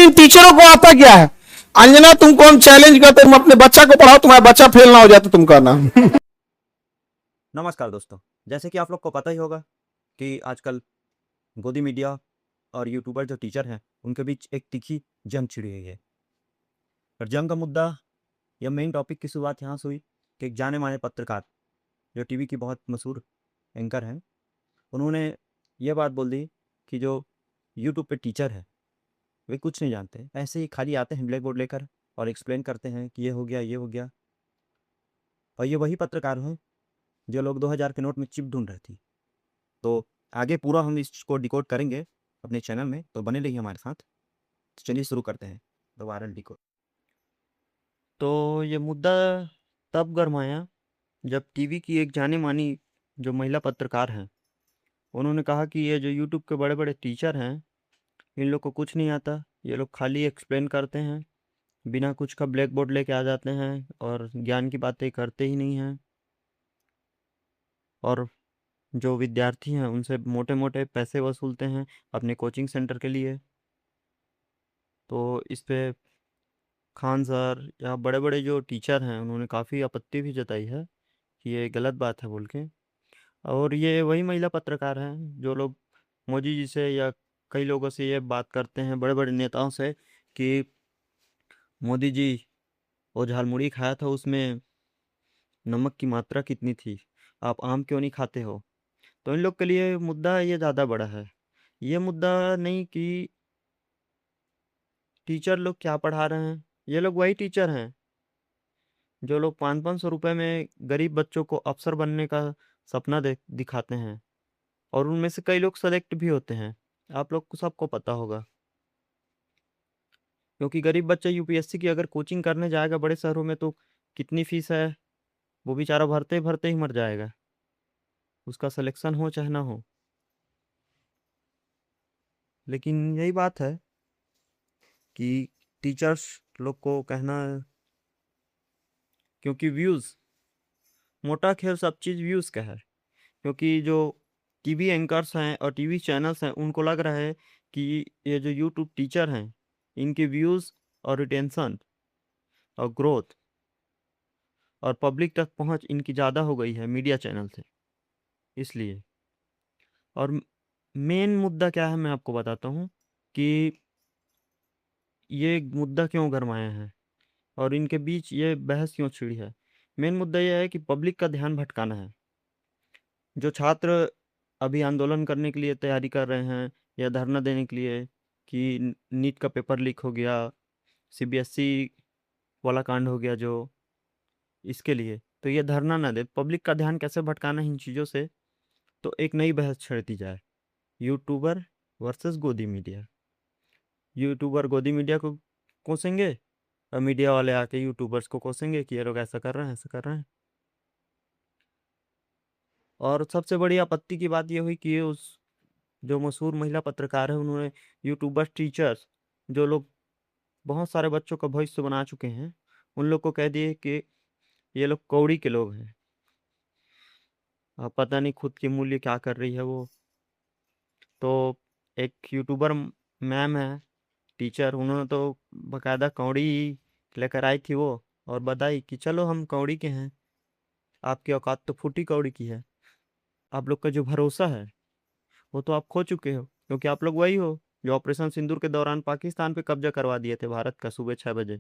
इन टीचरों को आता क्या है? अंजना, तुमको हम चैलेंज करते, तुम अपने बच्चा को पढ़ाओ, तुम्हारा बच्चा फेल ना हो जाए तो तुम कहना। नमस्कार दोस्तों, जैसे कि आप लोग को पता ही होगा कि आजकल गोदी मीडिया और यूट्यूबर जो टीचर हैं उनके बीच एक तीखी जंग छिड़ी हुई है। और जंग का मुद्दा या मेन टॉपिक की शुरुआत यहाँ से हुई कि एक जाने माने पत्रकार जो टीवी की बहुत मशहूर एंकर हैं, उन्होंने ये बात बोल दी कि जो यूट्यूब पे टीचर है वे कुछ नहीं जानते, ऐसे ही खाली आते हैं ब्लैक बोर्ड लेकर और एक्सप्लेन करते हैं कि ये हो गया, ये हो गया। और ये वही पत्रकार हैं जो लोग 2000 के नोट में चिप ढूंढ रहे थे। तो आगे पूरा हम इसको डिकोड करेंगे अपने चैनल में, तो बने रहिए हमारे साथ। तो चलिए शुरू करते हैं द वायरल डिकोड। तो ये मुद्दा तब गरमाया जब टीवी की एक जानी मानी जो महिला पत्रकार हैं, उन्होंने कहा कि ये जो यूट्यूब के बड़े बड़े टीचर हैं, इन लोग को कुछ नहीं आता, ये लोग खाली एक्सप्लेन करते हैं, बिना कुछ का ब्लैक बोर्ड लेके आ जाते हैं और ज्ञान की बातें करते ही नहीं हैं। और जो विद्यार्थी हैं उनसे मोटे मोटे पैसे वसूलते हैं अपने कोचिंग सेंटर के लिए। तो इस पे खान सर या बड़े बड़े जो टीचर हैं उन्होंने काफ़ी आपत्ति भी जताई है कि ये गलत बात है बोल के। और ये वही महिला पत्रकार हैं जो लोग मोदी जी से या कई लोगों से ये बात करते हैं, बड़े बड़े नेताओं से, कि मोदी जी वो झालमुड़ी खाया था उसमें नमक की मात्रा कितनी थी, आप आम क्यों नहीं खाते हो। तो इन लोग के लिए मुद्दा ये ज़्यादा बड़ा है। ये मुद्दा नहीं कि टीचर लोग क्या पढ़ा रहे हैं, ये लोग वही टीचर हैं जो लोग 500-500 रुपए में गरीब बच्चों को अफसर बनने का सपना दिखाते हैं। और उनमें से कई लोग सेलेक्ट भी होते हैं, आप लोग को सबको पता होगा। क्योंकि गरीब बच्चा यूपीएससी की अगर कोचिंग करने जाएगा बड़े शहरों में तो कितनी फीस है, वो बेचारा भरते भरते ही मर जाएगा, उसका सिलेक्शन हो चाहे ना हो। लेकिन यही बात है कि टीचर्स लोग को कहना, क्योंकि व्यूज़, मोटा खेल सब चीज़ व्यूज़ का है। क्योंकि जो टीवी एंकर्स हैं और टीवी चैनल्स हैं उनको लग रहा है कि ये जो यूट्यूब टीचर हैं इनके व्यूज़ और रिटेंशन और ग्रोथ और पब्लिक तक पहुंच इनकी ज़्यादा हो गई है मीडिया चैनल से, इसलिए। और मेन मुद्दा क्या है मैं आपको बताता हूँ कि ये मुद्दा क्यों गरमाया है और इनके बीच ये बहस क्यों छिड़ी है। मेन मुद्दा यह है कि पब्लिक का ध्यान भटकाना है। जो छात्र अभी आंदोलन करने के लिए तैयारी कर रहे हैं या धरना देने के लिए कि नीट का पेपर लीक हो गया, सीबीएसई वाला कांड हो गया जो, इसके लिए तो ये धरना ना दे, पब्लिक का ध्यान कैसे भटकाना है इन चीज़ों से। तो एक नई बहस छेड़ दी जाए, यूट्यूबर वर्सेस गोदी मीडिया। यूट्यूबर गोदी मीडिया को कोसेंगे और मीडिया वाले आके यूट्यूबर्स को कोसेंगे कि ये लोग ऐसा कर रहे हैं, ऐसा कर रहे हैं। और सबसे बड़ी आपत्ति की बात ये हुई कि ये उस जो मशहूर महिला पत्रकार है उन्होंने यूट्यूबर टीचर्स जो लोग बहुत सारे बच्चों का भविष्य बना चुके हैं उन लोग को कह दिए कि ये लोग कौड़ी के लोग हैं। अब पता नहीं खुद की मूल्य क्या कर रही है वो। तो एक यूट्यूबर मैम है टीचर, उन्होंने तो बकायदा कौड़ी लेकर आई थी वो और बताई कि चलो हम कौड़ी के हैं, आपकी औकात तो फूटी कौड़ी की है। आप लोग का जो भरोसा है वो तो आप खो चुके हो, क्योंकि आप लोग वही हो जो ऑपरेशन सिंदूर के दौरान पाकिस्तान पे कब्जा करवा दिए थे भारत का सुबह 6 बजे।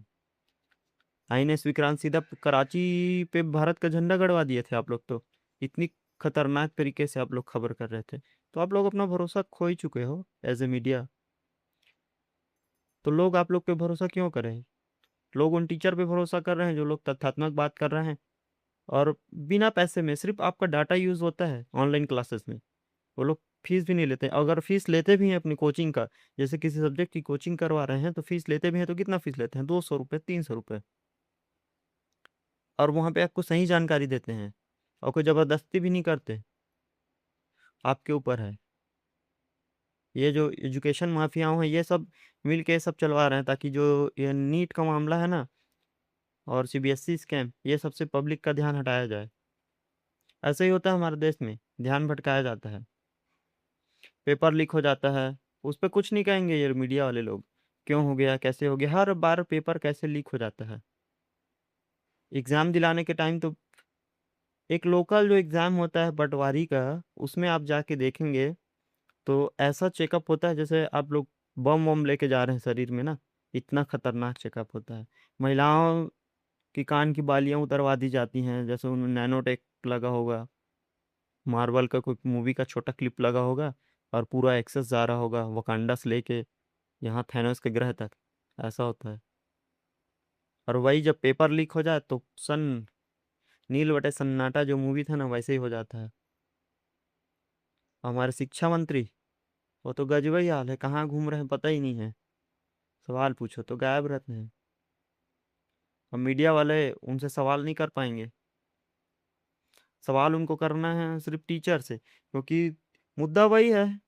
आईएनएस विक्रांत सीधा कराची पे भारत का झंडा गड़वा दिए थे आप लोग। तो इतनी खतरनाक तरीके से आप लोग खबर कर रहे थे, तो आप लोग अपना भरोसा खो ही चुके हो एज ए मीडिया। तो लोग आप लोग पे भरोसा क्यों करें। लोग उन टीचर पे भरोसा कर रहे हैं जो लोग तथ्यात्मक बात कर रहे हैं और बिना पैसे में सिर्फ आपका डाटा यूज होता है ऑनलाइन क्लासेस में। वो लोग फीस भी नहीं लेते, अगर फीस लेते भी हैं अपनी कोचिंग का, जैसे किसी सब्जेक्ट की कोचिंग करवा रहे हैं तो फीस लेते भी हैं, तो कितना फीस लेते हैं, 200 रुपये 300 रुपये। और वहाँ पे आपको सही जानकारी देते हैं और कोई ज़बरदस्ती भी नहीं करते, आपके ऊपर है। ये जो एजुकेशन माफियाओं हैं ये सब मिल के सब चलवा रहे हैं ताकि जो ये नीट का मामला है ना और सीबीएसई स्कैम, ये सबसे पब्लिक का ध्यान हटाया जाए। ऐसे ही होता है हमारे देश में, ध्यान भटकाया जाता है, पेपर लीक हो जाता है, उस पर कुछ नहीं कहेंगे ये मीडिया वाले लोग क्यों हो गया, कैसे हो गया, हर बार पेपर कैसे लीक हो जाता है। एग्ज़ाम दिलाने के टाइम तो एक लोकल जो एग्ज़ाम होता है पटवारी का, उसमें आप जाके देखेंगे तो ऐसा चेकअप होता है जैसे आप लोग बम वम लेके जा रहे हैं शरीर में ना, इतना खतरनाक चेकअप होता है। महिलाओं की कान की बालियां उतरवा दी जाती हैं, जैसे उनमें नैनोटेक लगा होगा, मार्वल का कोई मूवी का छोटा क्लिप लगा होगा और पूरा एक्सेस जा रहा होगा वकांडा से लेके यहाँ थैनोस के ग्रह तक, ऐसा होता है। और वही जब पेपर लीक हो जाए तो नील बटे सन्नाटा जो मूवी था ना, वैसे ही हो जाता है। हमारे शिक्षा मंत्री, वो तो गजब ही हाल है, कहाँ घूम रहे हैं पता ही नहीं है, सवाल पूछो तो गायब रहते हैं। अब मीडिया वाले उनसे सवाल नहीं कर पाएंगे, सवाल उनको करना है सिर्फ टीचर से, क्योंकि मुद्दा वही है,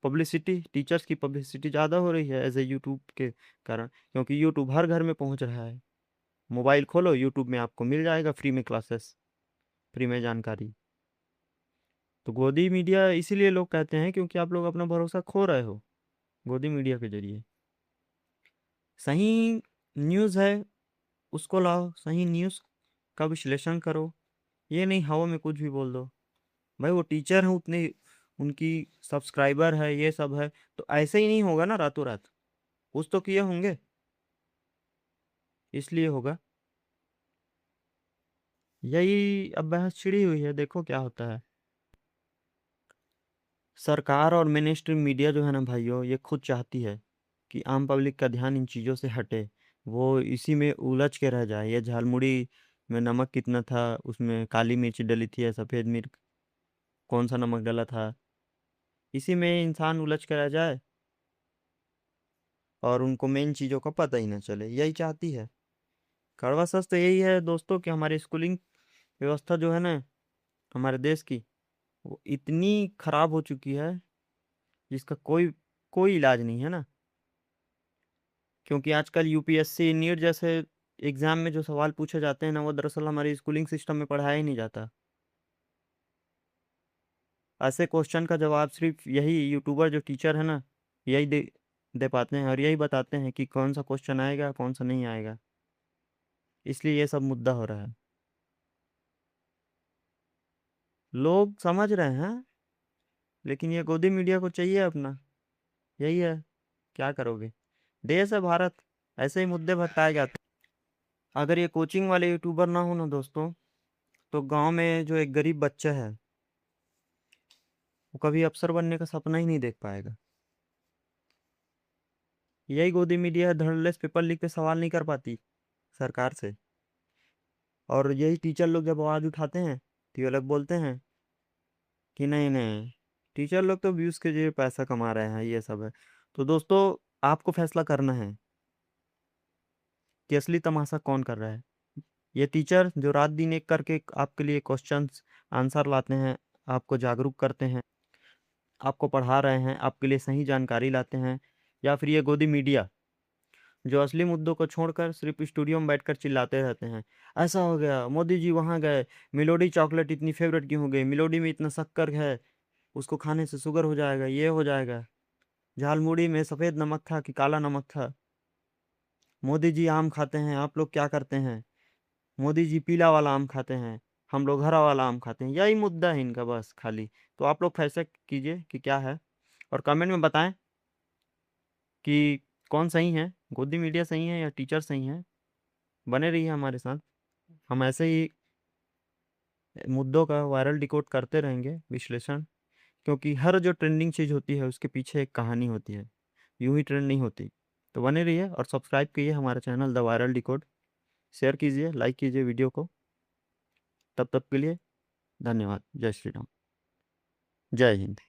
पब्लिसिटी, टीचर्स की पब्लिसिटी ज़्यादा हो रही है एज ए यूट्यूब के कारण, क्योंकि यूट्यूब हर घर में पहुंच रहा है। मोबाइल खोलो, यूट्यूब में आपको मिल जाएगा फ्री में क्लासेस, फ्री में जानकारी। तो गोदी मीडिया इसीलिए लोग कहते हैं क्योंकि आप लोग अपना भरोसा खो रहे हो गोदी मीडिया के जरिए। सही न्यूज़ है उसको लाओ, सही न्यूज़ का विश्लेषण करो, ये नहीं हवा में कुछ भी बोल दो। भाई वो टीचर हैं, उतने उनकी सब्सक्राइबर है, ये सब है, तो ऐसे ही नहीं होगा ना रातों रात, कुछ तो किए होंगे, इसलिए होगा। यही अब बहस छिड़ी हुई है, देखो क्या होता है। सरकार और मेन स्ट्रीम मीडिया जो है ना भाइयों, ये खुद चाहती है कि आम पब्लिक का ध्यान इन चीज़ों से हटे, वो इसी में उलझ के रह जाए। ये झालमुड़ी में नमक कितना था, उसमें काली मिर्च डली थी या सफ़ेद मिर्च, कौन सा नमक डला था, इसी में इंसान उलझ के रह जाए और उनको मेन चीज़ों का पता ही ना चले, यही चाहती है। कड़वा सच तो यही है दोस्तों कि हमारी स्कूलिंग व्यवस्था जो है ना हमारे देश की, वो इतनी खराब हो चुकी है जिसका कोई कोई इलाज नहीं है ना। क्योंकि आजकल यूपीएससी नीट जैसे एग्जाम में जो सवाल पूछे जाते हैं ना, वो दरअसल हमारे स्कूलिंग सिस्टम में पढ़ाया ही नहीं जाता। ऐसे क्वेश्चन का जवाब सिर्फ यही यूट्यूबर जो टीचर है ना, यही दे दे पाते हैं और यही बताते हैं कि कौन सा क्वेश्चन आएगा कौन सा नहीं आएगा, इसलिए ये सब मुद्दा हो रहा है। लोग समझ रहे हैं, लेकिन ये गोदी मीडिया को चाहिए अपना, यही है, क्या करोगे। देश है भारत, ऐसे ही मुद्दे भटकाए जाते हैं। अगर ये कोचिंग वाले यूट्यूबर ना हो ना दोस्तों, तो गांव में जो एक गरीब बच्चा है वो कभी अफसर बनने का सपना ही नहीं देख पाएगा। यही गोदी मीडिया है, धड़ल्ले से पेपर लिख के सवाल नहीं कर पाती सरकार से। और यही टीचर लोग जब आवाज़ उठाते हैं तो ये लोग बोलते हैं कि नहीं नहीं, टीचर लोग तो व्यूज़ के लिए पैसा कमा रहे हैं, ये सब है। तो दोस्तों, आपको फैसला करना है कि असली तमाशा कौन कर रहा है। ये टीचर जो रात दिन एक करके आपके लिए क्वेश्चंस आंसर लाते हैं, आपको जागरूक करते हैं, आपको पढ़ा रहे हैं, आपके लिए सही जानकारी लाते हैं, या फिर ये गोदी मीडिया जो असली मुद्दों को छोड़कर सिर्फ स्टूडियो में बैठकर चिल्लाते रहते हैं, ऐसा हो गया, मोदी जी वहाँ गए, मिलोडी चॉकलेट इतनी फेवरेट क्यों हो गई, मिलोडी में इतना शक्कर है, उसको खाने से शुगर हो जाएगा, ये हो जाएगा, झालमुड़ी में सफ़ेद नमक था कि काला नमक था, मोदी जी आम खाते हैं, आप लोग क्या करते हैं, मोदी जी पीला वाला आम खाते हैं, हम लोग हरा वाला आम खाते हैं, यही मुद्दा है इनका बस खाली। तो आप लोग फैसला कीजिए कि क्या है, और कमेंट में बताएं कि कौन सही है, गोदी मीडिया सही है या टीचर सही है। बने रहिए हमारे साथ, हम ऐसे ही मुद्दों का वायरल डिकोड करते रहेंगे विश्लेषण, क्योंकि हर जो ट्रेंडिंग चीज़ होती है उसके पीछे एक कहानी होती है, यूं ही ट्रेंड नहीं होती। तो बने रहिए और सब्सक्राइब कीजिए हमारा channel the viral decode, share कीजिए, लाइक कीजिए वीडियो को। तब तक के लिए धन्यवाद। जय श्री राम, जय हिंद।